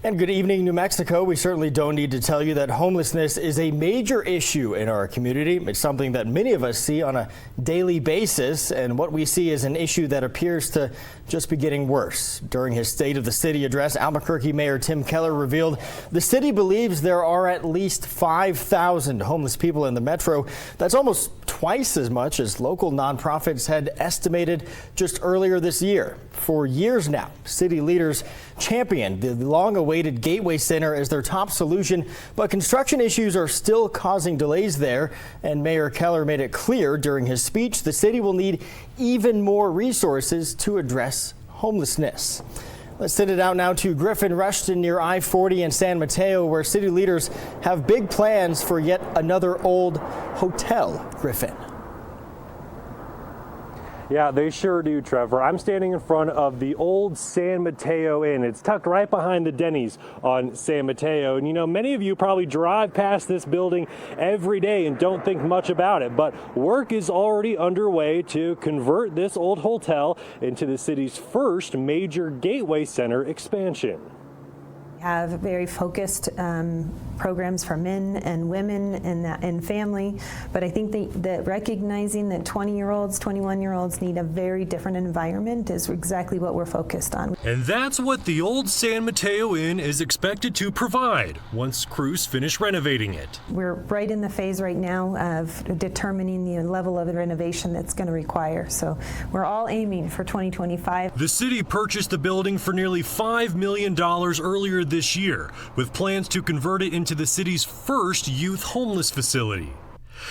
And good evening, New Mexico. We certainly don't need to tell you that homelessness is a major issue in our community. It's something that many of us see on a daily basis, and what we see is an issue that appears to just be getting worse. During his State of the City address, Albuquerque Mayor Tim Keller revealed the city believes there are at least 5,000 homeless people in the metro. That's almost twice as much as local nonprofits had estimated just earlier this year. For years now, city leaders championed the long-awaited Gateway Center as their top solution, but construction issues are still causing delays there, and Mayor Keller made it clear during his speech the city will need even more resources to address homelessness. Let's send it out now to Griffin Rushton near I-40 in San Mateo, where city leaders have big plans for yet another old hotel. Griffin. Yeah, they sure do, Trevor. I'm standing in front of the old San Mateo Inn. It's tucked right behind the Denny's on San Mateo. And you know, many of you probably drive past this building every day and don't think much about it. But work is already underway to convert this old hotel into the city's first major Gateway Center expansion. We have very focused programs for men and women and family, but I think that recognizing that 20-year-olds, 21-year-olds need a very different environment is exactly what we're focused on. And that's what the old San Mateo Inn is expected to provide once crews finish renovating it. We're right in the phase right now of determining the level of renovation that's going to require, so we're all aiming for 2025. The city purchased the building for nearly $5 million earlier this year, with plans to convert it into the city's first youth homeless facility.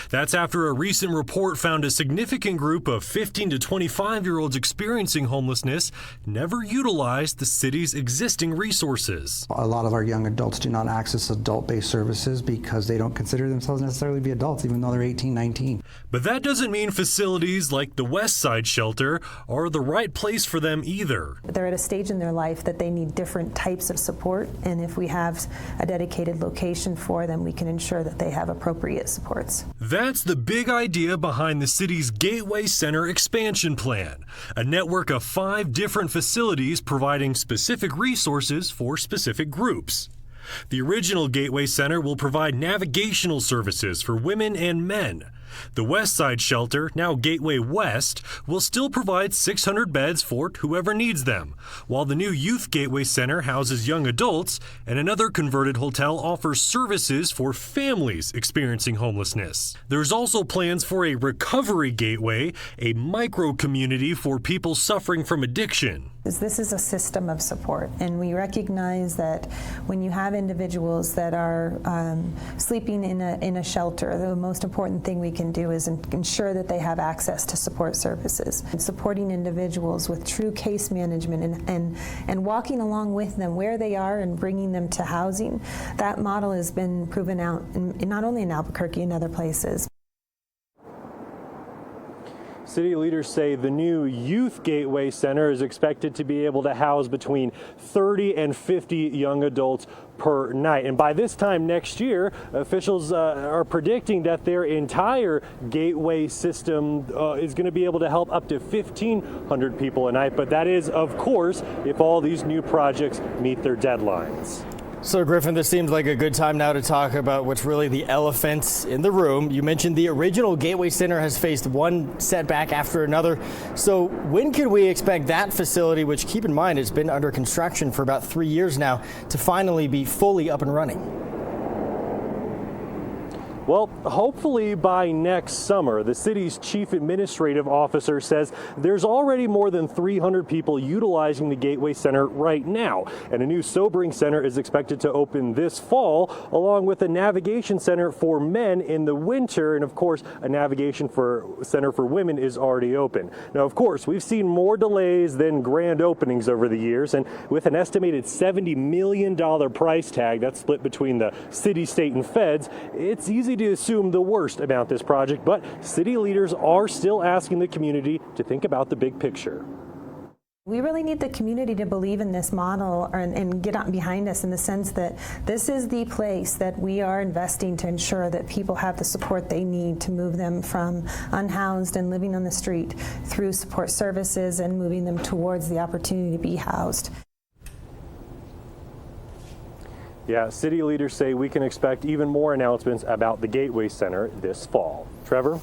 That's after a recent report found a significant group of 15 to 25-year-olds experiencing homelessness never utilized the city's existing resources. A lot of our young adults do not access adult-based services because they don't consider themselves necessarily to be adults, even though they're 18, 19. But that doesn't mean facilities like the West Side Shelter are the right place for them either. They're at a stage in their life that they need different types of support, and if we have a dedicated location for them, we can ensure that they have appropriate supports. That's the big idea behind the city's Gateway Center expansion plan, a network of 5 different facilities providing specific resources for specific groups. The original Gateway Center will provide navigational services for women and men. The West Side Shelter, now Gateway West, will still provide 600 beds for whoever needs them, while the new Youth Gateway Center houses young adults, and another converted hotel offers services for families experiencing homelessness. There's also plans for a recovery gateway, a micro-community for people suffering from addiction. This is a system of support, and we recognize that when you have individuals that are sleeping in a shelter, the most important thing we can do is ensure that they have access to support services. And supporting individuals with true case management and walking along with them where they are and bringing them to housing, that model has been proven out not only in Albuquerque and other places. City leaders say the new Youth Gateway Center is expected to be able to house between 30 and 50 young adults per night. And by this time next year, officials are predicting that their entire gateway system is going to be able to help up to 1,500 people a night. But that is, of course, if all these new projects meet their deadlines. So, Griffin, this seems like a good time now to talk about what's really the elephant in the room. You mentioned the original Gateway Center has faced one setback after another. So when could we expect that facility, which, keep in mind, has been under construction for about 3 years now, to finally be fully up and running? Well, hopefully by next summer. The city's chief administrative officer says there's already more than 300 people utilizing the Gateway Center right now, and a new sobering center is expected to open this fall, along with a navigation center for men in the winter, and of course a navigation center for women is already open. Now, of course, we've seen more delays than grand openings over the years, and with an estimated $70 million price tag that's split between the city, state, and feds, it's easy to assume the worst about this project, but city leaders are still asking the community to think about the big picture. We really need the community to believe in this model and get out behind us in the sense that this is the place that we are investing to ensure that people have the support they need to move them from unhoused and living on the street through support services and moving them towards the opportunity to be housed. Yeah, city leaders say we can expect even more announcements about the Gateway Center this fall. Trevor?